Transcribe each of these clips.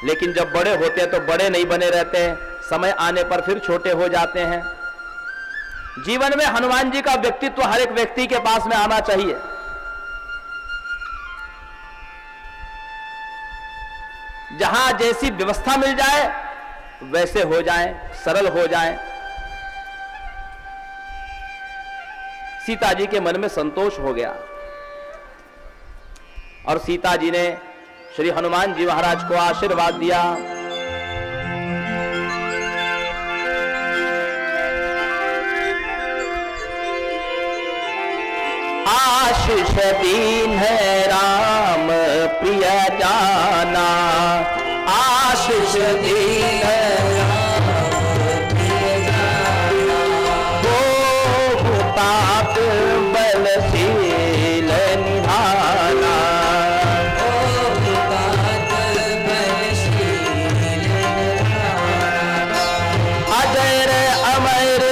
लेकिन जब बड़े होते हैं तो बड़े नहीं बने रहते हैं, समय आने पर फिर छोटे हो जाते हैं। जीवन में हनुमान जी का व्यक्तित्व हर एक व्यक्ति के पास में आना चाहिए। जहां जैसी व्यवस्था मिल जाए वैसे हो जाएं, सरल हो जाएं। सीता जी के मन में संतोष हो गया और सीता जी ने श्री हनुमान जी महाराज को आशीर्वाद दिया। आशीष दीन है राम प्रिय जाना, आशीष दीन है राम प्रिय जाना। हो तात बलशील निधाना, अजर अमर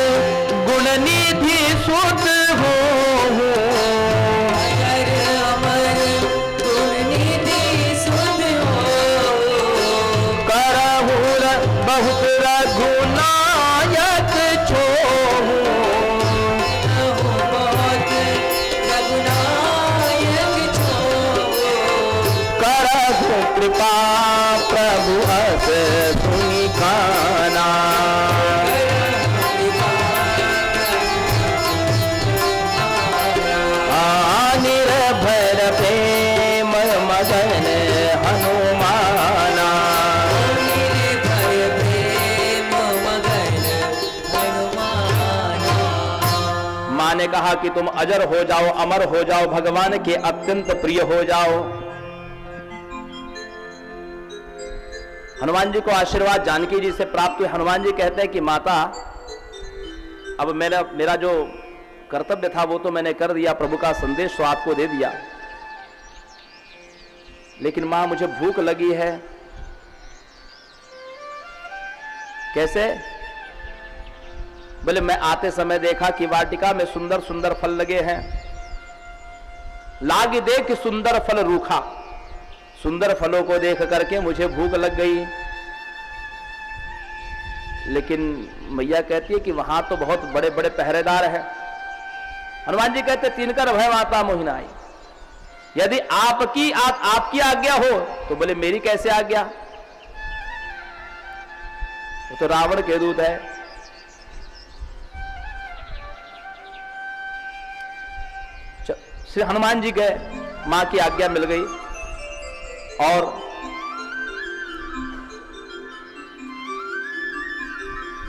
गुण निधि सुध हो, बहुत रघुनायक छो, बहुत रघुनायक छो। करहु कृपा प्रभु अस सुनि खाना, निर्भर प्रेम मगन हनुमाना। माँ ने कहा कि तुम अजर हो जाओ, अमर हो जाओ, भगवान के अत्यंत प्रिय हो जाओ। हनुमान जी को आशीर्वाद जानकी जी से प्राप्त हुए। हनुमान जी कहते हैं कि माता, अब मेरा जो कर्तव्य था वो तो मैंने कर दिया, प्रभु का संदेश तो आपको दे दिया, लेकिन मां मुझे भूख लगी है। कैसे? बोले मैं आते समय देखा कि वाटिका में सुंदर सुंदर फल लगे हैं, लाग देख सुंदर फल रूखा। सुंदर फलों को देख करके मुझे भूख लग गई, लेकिन मैया कहती है कि वहां तो बहुत बड़े बड़े पहरेदार हैं। हनुमान जी कहते तिनकर भय माता मोहिनाई, यदि आपकी आज्ञा हो तो बोले मेरी कैसे आज्ञा, वो तो रावण के दूत है। श्री हनुमान जी गए, मां की आज्ञा मिल गई और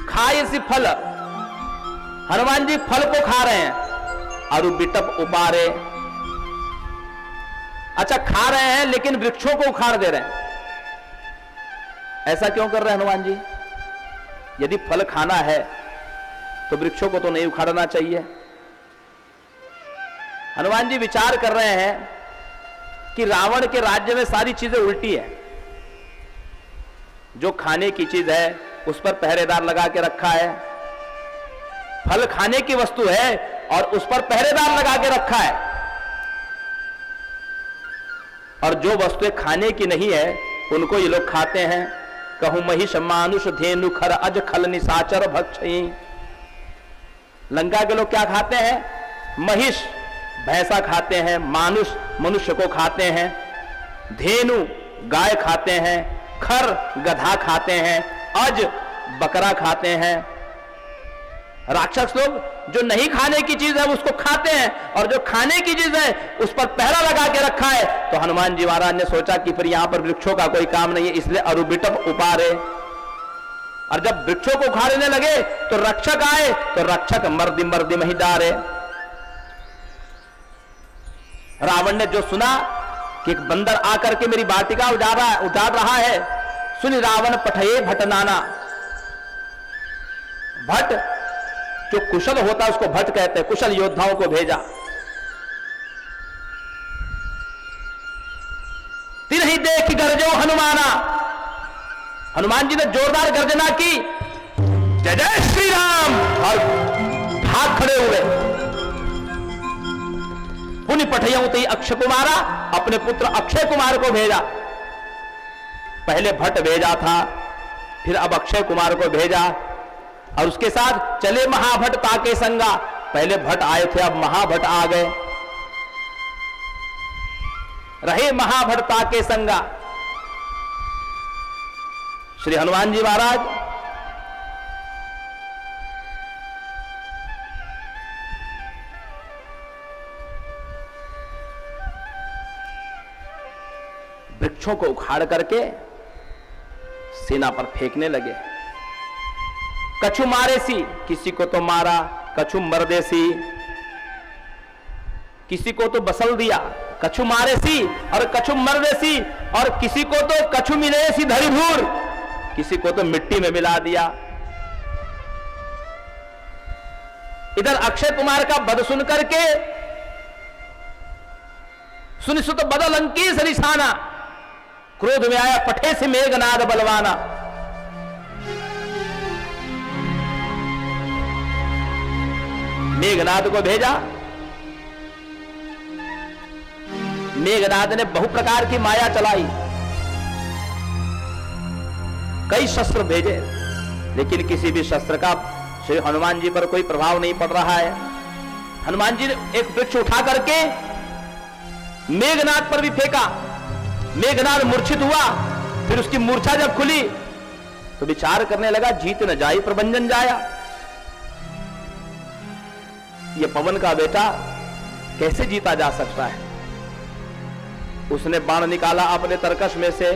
खाए सी फल। हनुमान जी फल को खा रहे हैं, अरु बिटप उपारे। अच्छा, खा रहे हैं लेकिन वृक्षों को उखाड़ दे रहे हैं। ऐसा क्यों कर रहे हैं हनुमान जी? यदि फल खाना है तो वृक्षों को तो नहीं उखाड़ना चाहिए। हनुमान जी विचार कर रहे हैं कि रावण के राज्य में सारी चीजें उल्टी है। जो खाने की चीज है उस पर पहरेदार लगा के रखा है, फल खाने की वस्तु है और उस पर पहरेदार लगा के रखा है, और जो वस्तुएं खाने की नहीं है उनको ये लोग खाते हैं। कहूं महिष मानुष धेनु खर अज खल निशाचर भक्षी। लंका के लोग क्या खाते हैं? महिष भैंसा खाते हैं, मानुष मनुष्य को खाते हैं, धेनु गाय खाते हैं, खर गधा खाते हैं, अज बकरा खाते हैं। राक्षस लोग जो नहीं खाने की चीज है उसको खाते हैं, और जो खाने की चीज है उस पर पहरा लगा के रखा है। तो हनुमान जी महाराज ने सोचा कि फिर यहां पर वृक्षों का कोई काम नहीं है, इसलिए अरुबिटप उपारे। और जब वृक्षों को उखाड़ने लगे तो रक्षक आए तो रक्षक मर्दी मर्दी में ही डारे। रावण ने जो सुना कि एक बंदर आकर के मेरी वाटिका उजाड़ रहा है, सुन रावण पठये भटनाना। भट जो कुशल होता है उसको भट कहते हैं, कुशल योद्धाओं को भेजा। तिन्हीं देख गरजो हनुमाना। हनुमान जी ने जोरदार गर्जना की, जय जय श्री राम, और भाग खड़े हुए। पुण्य पठयऊ ते अक्षय कुमारा, अपने पुत्र अक्षय कुमार को भेजा। पहले भट्ट भेजा था, फिर अब अक्षय कुमार को भेजा, और उसके साथ चले महाभट्ट ताके संगा। पहले भट्ट आए थे, अब महाभट्ट आ गए, रहे महाभट्ट ताके संगा। श्री हनुमान जी महाराज वृक्षों को उखाड़ करके सेना पर फेंकने लगे। कछु मारे सी, किसी को तो मारा, कछु मर्दे सी, किसी को तो बसल दिया, कछु मारे सी और कछु मर्दे सी, और किसी को तो कछु मिले सी धरी धूर, किसी को तो मिट्टी में मिला दिया। इधर अक्षय कुमार का बद सुन करके सुनिश्चित बदल अंकीस निशाना, क्रोध में आया पठे से मेघनाद बलवाना। मेघनाद को भेजा। मेघनाद ने बहु प्रकार की माया चलाई, कई शस्त्र भेजे, लेकिन किसी भी शस्त्र का श्री हनुमान जी पर कोई प्रभाव नहीं पड़ रहा है। हनुमान जी ने एक वृक्ष उठा करके मेघनाद पर भी फेंका। मेघनाद मूर्छित हुआ, फिर उसकी मूर्छा जब खुली तो विचार करने लगा, जीत न जाई प्रभंजन जाया। ये पवन का बेटा कैसे जीता जा सकता है। उसने बाण निकाला अपने तरकश में से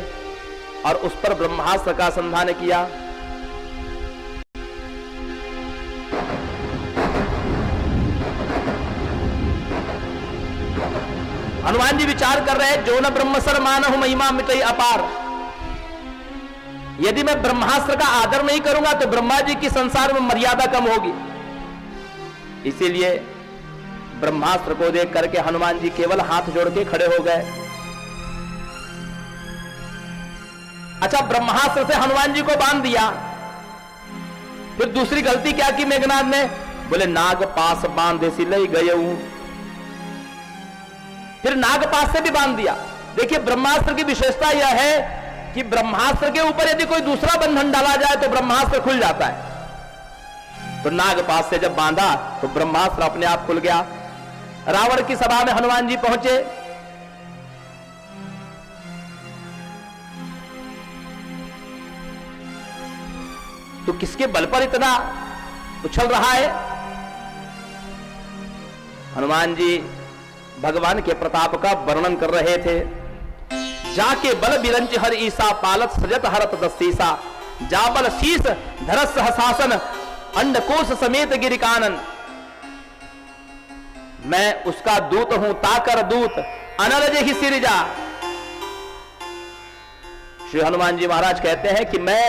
और उस पर ब्रह्मास्त्र का संधान किया। हनुमान जी विचार कर रहे हैं, जो न ब्रह्मसर मानहु महिमा मिटई अपार। यदि मैं ब्रह्मास्त्र का आदर नहीं करूंगा तो ब्रह्मा जी की संसार में मर्यादा कम होगी। इसीलिए ब्रह्मास्त्र को देख करके हनुमान जी केवल हाथ जोड़ के खड़े हो गए। अच्छा, ब्रह्मास्त्र से हनुमान जी को बांध दिया, फिर दूसरी गलती क्या की मेघनाद ने? बोले नाग पास बांधे सी लई गयऊ। फिर नागपास से भी बांध दिया। देखिए, ब्रह्मास्त्र की विशेषता यह है कि ब्रह्मास्त्र के ऊपर यदि कोई दूसरा बंधन डाला जाए तो ब्रह्मास्त्र खुल जाता है। तो नागपास से जब बांधा तो ब्रह्मास्त्र अपने आप खुल गया। रावण की सभा में हनुमान जी पहुंचे। तो किसके बल पर इतना उछल रहा है? हनुमान जी भगवान के प्रताप का वर्णन कर रहे थे। जाके बल बिरंच हर ईसा, पालत सजत हरत दसीसा, जाबल शीस धरस सहसासन, अंडकोश समेत गिरिकानन। मैं उसका दूत हूं ताकर दूत, अनल ही सिरजा। श्री हनुमान जी महाराज कहते हैं कि मैं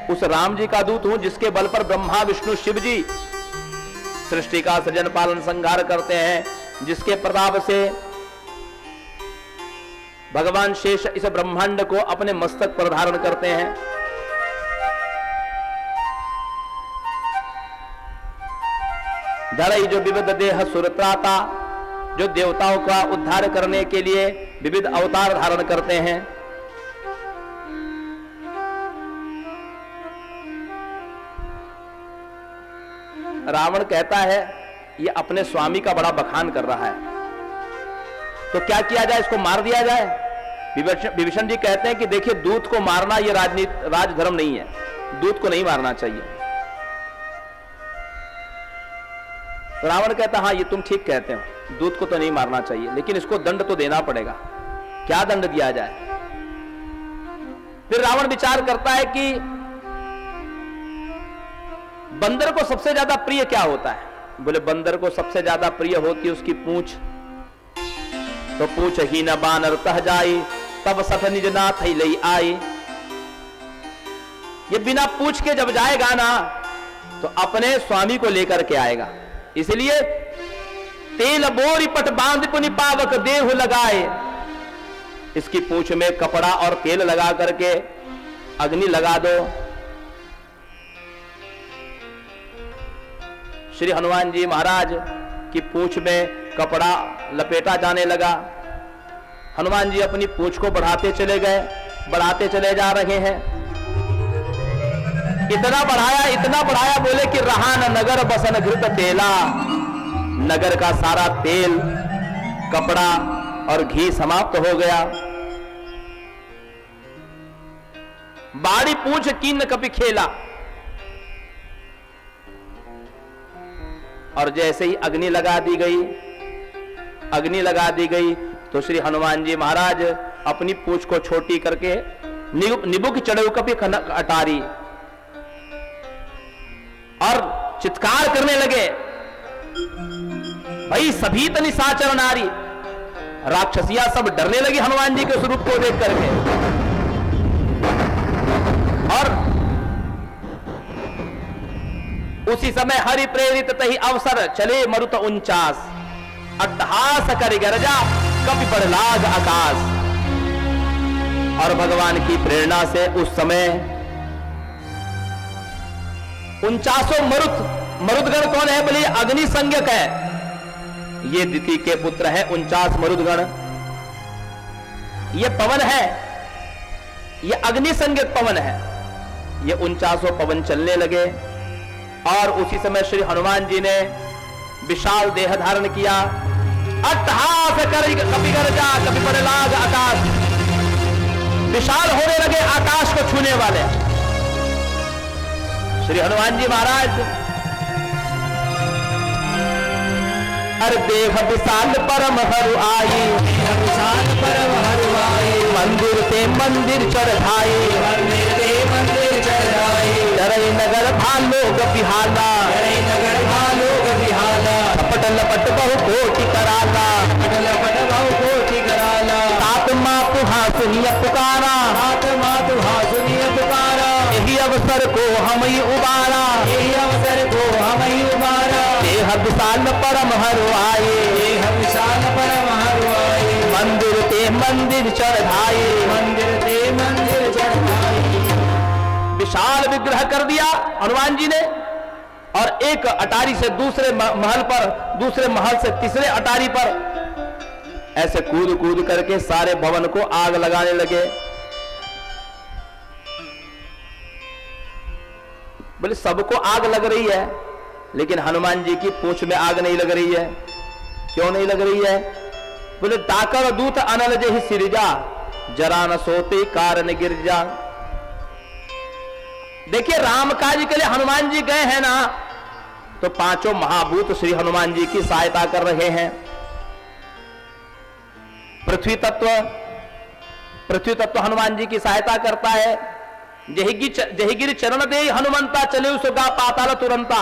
उस राम जी का दूत हूं जिसके बल पर ब्रह्मा विष्णु शिव जी सृष्टि का सृजन पालन संहार करते हैं, जिसके प्रताप से भगवान शेष इस ब्रह्मांड को अपने मस्तक पर धारण करते हैं। धरई जो विविध देह सुरत्राता, जो देवताओं का उद्धार करने के लिए विविध अवतार धारण करते हैं। रावण कहता है ये अपने स्वामी का बड़ा बखान कर रहा है, तो क्या किया जाए, इसको मार दिया जाए। विभीषण जी कहते हैं कि देखिए, दूत को मारना यह राजधर्म नहीं है, दूत को नहीं मारना चाहिए। रावण कहता हाँ ये तुम ठीक कहते हो, दूत को तो नहीं मारना चाहिए, लेकिन इसको दंड तो देना पड़ेगा। क्या दंड दिया जाए? फिर रावण विचार करता है कि बंदर को सबसे ज्यादा प्रिय क्या होता है? बोले बंदर को सबसे ज्यादा प्रिय होती है उसकी पूंछ। तो पूछ ही न बानर तह जाई, तब सठ निज नाथ ही लई आई। ये बिना पूछ के जब जाएगा ना तो अपने स्वामी को लेकर के आएगा। इसलिए तेल बोरी पट बांध पुनि पावक देहु लगाए। इसकी पूंछ में कपड़ा और तेल लगा करके अग्नि लगा दो। श्री हनुमान जी महाराज की पूंछ में कपड़ा लपेटा जाने लगा। हनुमान जी अपनी पूंछ को बढ़ाते चले गए। बढ़ाते चले जा रहे हैं। इतना बढ़ाया बोले कि रहा न नगर बसन घृत तेला, नगर का सारा तेल, कपड़ा और घी समाप्त हो गया। बाड़ी पूछ कीन कपि खेला, और जैसे ही अग्नि लगा दी गई तो श्री हनुमान जी महाराज अपनी पूंछ को छोटी करके निबुक चढ़े कपि कनक अटारी और चित्कार करने लगे, भाई सभी तनि साचर नारी। राक्षसियां सब डरने लगी हनुमान जी के स्वरूप को देख करके। और उसी समय हरि प्रेरित तही अवसर चले मरुत 49, अट्टहास करि गरजा कपि बढ़ लाग आकाश। और भगवान की प्रेरणा से उस समय 49 मरुदगण कौन है बोले? अग्नि संज्ञक है, ये दिति के पुत्र है 49 मरुदगण। ये पवन है, ये अग्नि संज्ञक पवन है। ये 49 पवन चलने लगे और उसी समय श्री हनुमान जी ने विशाल देह धारण किया। अट्टहास करि कपि गरजा कपि बढ़ लाग आकाश, विशाल होने लगे आकाश को छूने वाले श्री हनुमान जी महाराज। अरे देह विशाल परम हरु आई, विशाल परम हरु आई, मंदिर ते मंदिर चढ़ाई, मंदिर ते मंदिर चढ़ाई। डरई नगर भालो गपिहाला, डरई नगर भालो गपिहाला। लपट लपट बहु कोटि कराला, लपट लपट बहु कोटि कराला। तात मातु हासुनिय पुकारा, तात मातु हासुनिय पुकारा। यही अवसर को हम ही उबारा, यही अवसर को हम ही उबारा। देह विशाल परम हरु आए, देह विशाल परम हरु आए। मंदिर ते मंदिर चढ़ाए, मंदिर ते मंदिर चढ़ाए। विशाल विग्रह कर दिया हनुमान जी ने, और एक अटारी से दूसरे महल पर, दूसरे महल से तीसरे अटारी पर ऐसे कूद कूद करके सारे भवन को आग लगाने लगे। बोले सबको आग लग रही है, लेकिन हनुमान जी की पूंछ में आग नहीं लग रही है। क्यों नहीं लग रही है? बोले ताकर दूत अनल जहि सिरजा, जरा न सोते कारण गिरजा। देखिए राम काज के लिए हनुमान जी गए हैं ना, तो पांचों महाभूत श्री हनुमान जी की सहायता कर रहे हैं। पृथ्वी तत्व हनुमान जी की सहायता करता है। जहिगिर चरण दे हनुमंता, चले उसका पाताल तुरंता।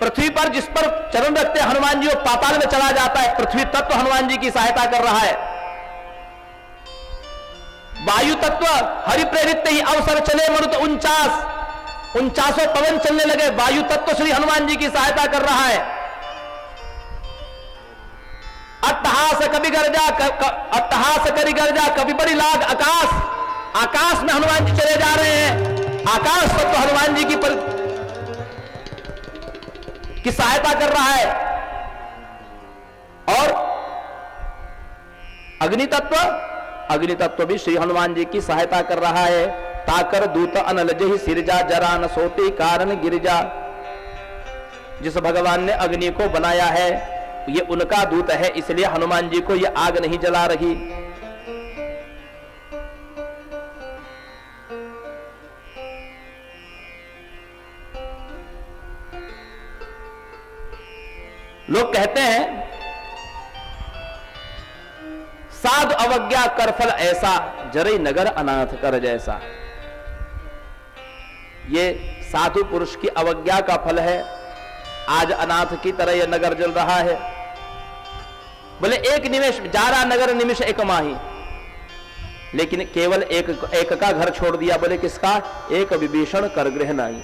पृथ्वी पर जिस पर चरण रखते हनुमान जी वो पाताल में चला जाता है। पृथ्वी तत्व हनुमान जी की सहायता कर रहा है। वायु तत्व हरि प्रेरित ही अवसर चले मरुत 49 पवन चलने लगे। वायु तत्व श्री हनुमान जी की सहायता कर रहा है। अट्टहास कवि गर्जा, अट्टहास करि गर्जा कवि बड़ी लाग आकाश। आकाश में हनुमान जी चले जा रहे हैं। आकाश तत्व हनुमान जी की सहायता कर रहा है। और अग्नि तत्व भी श्री हनुमान जी की सहायता कर रहा है। ताकर दूत अनल जहि सिरजा, जरा न सोते कारण गिरजा। जिस भगवान ने अग्नि को बनाया है ये उनका दूत है, इसलिए हनुमान जी को ये आग नहीं जला रही। लोग कहते हैं साधु अवज्ञा कर फल ऐसा, जरे नगर अनाथ कर जैसा। ये साधु पुरुष की अवज्ञा का फल है। आज अनाथ की तरह यह नगर जल रहा है। बोले एक निमेष जारा नगर निमिष एक माही, लेकिन केवल एक का घर छोड़ दिया। बोले किसका? एक विभीषण कर गृह नहीं।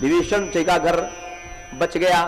विभीषण जी का घर बच गया।